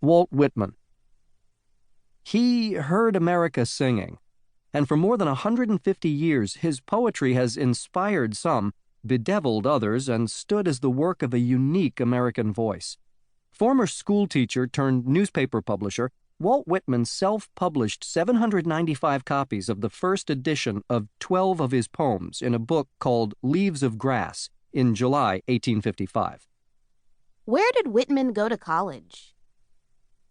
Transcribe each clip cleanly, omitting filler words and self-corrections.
Walt Whitman. He heard America singing, and for more than 150 years his poetry has inspired some, bedeviled others, and stood as the work of a unique American voice. Former schoolteacher turned newspaper publisher, Walt Whitman self-published 795 copies of the first edition of 12 of his poems in a book called Leaves of Grass in July 1855. Where did Whitman go to college?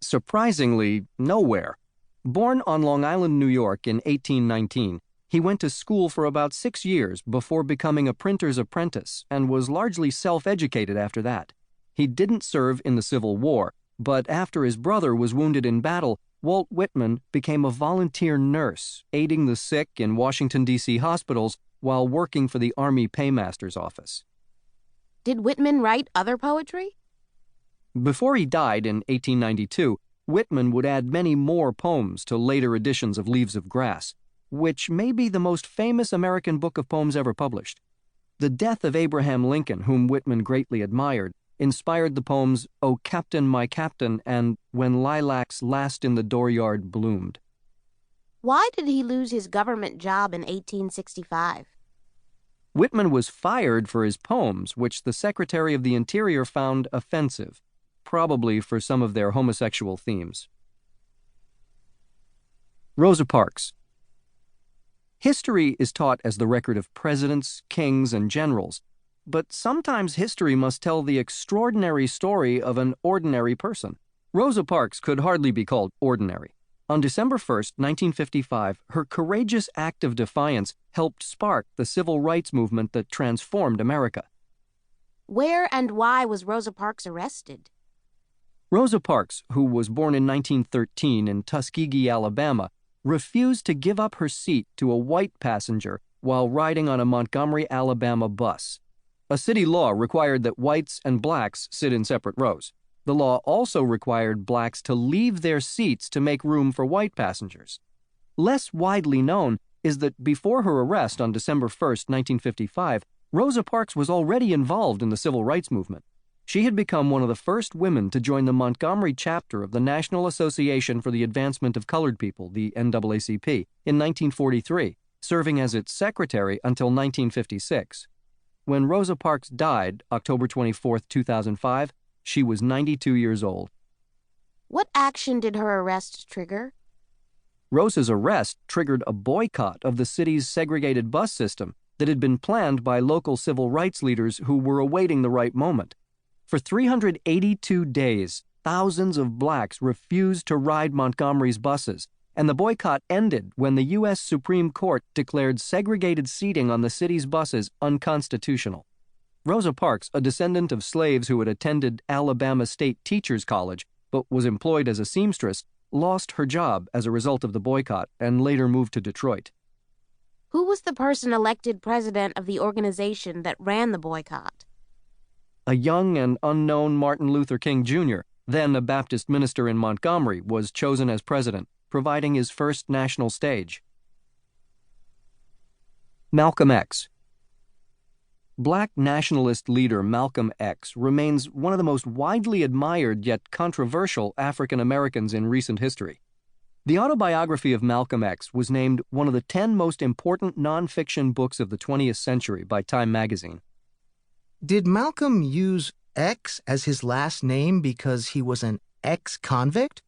Surprisingly, nowhere. Born on Long Island, New York in 1819, he went to school for about 6 years before becoming a printer's apprentice and was largely self-educated after that. He didn't serve in the Civil War, but after his brother was wounded in battle, Walt Whitman became a volunteer nurse, aiding the sick in Washington, D.C. hospitals while working for the Army Paymaster's office. Did Whitman write other poetry? Before he died in 1892, Whitman would add many more poems to later editions of Leaves of Grass, which may be the most famous American book of poems ever published. The death of Abraham Lincoln, whom Whitman greatly admired, inspired the poems "O Captain, My Captain" and "When Lilacs Last in the Dooryard Bloomed." Why did he lose his government job in 1865? Whitman was fired for his poems, which the Secretary of the Interior found offensive, probably for some of their homosexual themes. Rosa Parks. History is taught as the record of presidents, kings, and generals, but sometimes history must tell the extraordinary story of an ordinary person. Rosa Parks could hardly be called ordinary. On December 1st, 1955, her courageous act of defiance helped spark the civil rights movement that transformed America. Where and why was Rosa Parks arrested? Rosa Parks, who was born in 1913 in Tuskegee, Alabama, refused to give up her seat to a white passenger while riding on a Montgomery, Alabama bus. A city law required that whites and blacks sit in separate rows. The law also required blacks to leave their seats to make room for white passengers. Less widely known is that before her arrest on December 1st, 1955, Rosa Parks was already involved in the civil rights movement. She had become one of the first women to join the Montgomery chapter of the National Association for the Advancement of Colored People, the NAACP, in 1943, serving as its secretary until 1956. When Rosa Parks died, October 24, 2005, she was 92 years old. What action did her arrest trigger? Rosa's arrest triggered a boycott of the city's segregated bus system that had been planned by local civil rights leaders who were awaiting the right moment. For 382 days, thousands of blacks refused to ride Montgomery's buses, and the boycott ended when the U.S. Supreme Court declared segregated seating on the city's buses unconstitutional. Rosa Parks, a descendant of slaves who had attended Alabama State Teachers College but was employed as a seamstress, lost her job as a result of the boycott and later moved to Detroit. Who was the person elected president of the organization that ran the boycott? A young and unknown Martin Luther King Jr., then a Baptist minister in Montgomery, was chosen as president, providing his first national stage. Malcolm X. Black nationalist leader Malcolm X remains one of the most widely admired yet controversial African Americans in recent history. The autobiography of Malcolm X was named one of the 10 most important nonfiction books of the 20th century by Time magazine. Did Malcolm use X as his last name because he was an ex-convict?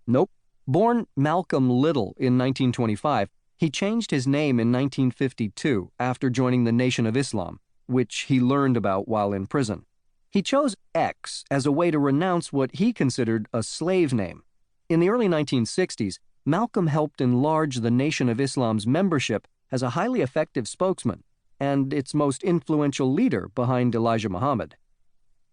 Nope. Born Malcolm Little in 1925, he changed his name in 1952 after joining the Nation of Islam, which he learned about while in prison. He chose X as a way to renounce what he considered a slave name. In the early 1960s, Malcolm helped enlarge the Nation of Islam's membership as a highly effective spokesman and its most influential leader behind Elijah Muhammad.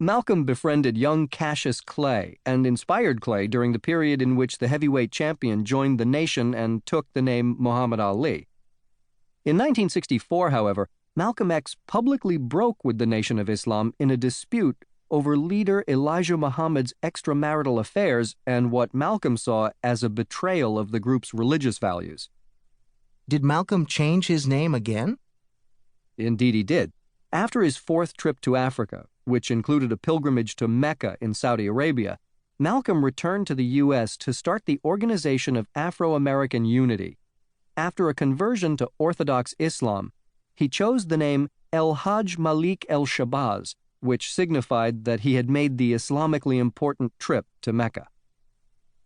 Malcolm befriended young Cassius Clay and inspired Clay during the period in which the heavyweight champion joined the nation and took the name Muhammad Ali. In 1964, however, Malcolm X publicly broke with the Nation of Islam in a dispute over leader Elijah Muhammad's extramarital affairs and what Malcolm saw as a betrayal of the group's religious values. Did Malcolm change his name again? Indeed he did. After his fourth trip to Africa, which included a pilgrimage to Mecca in Saudi Arabia, Malcolm returned to the U.S. to start the Organization of Afro-American Unity. After a conversion to Orthodox Islam, he chose the name El Hajj Malik El Shabazz, which signified that he had made the Islamically important trip to Mecca.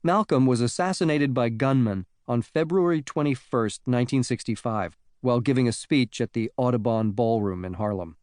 Malcolm was assassinated by gunmen on February 21, 1965, while giving a speech at the Audubon Ballroom in Harlem.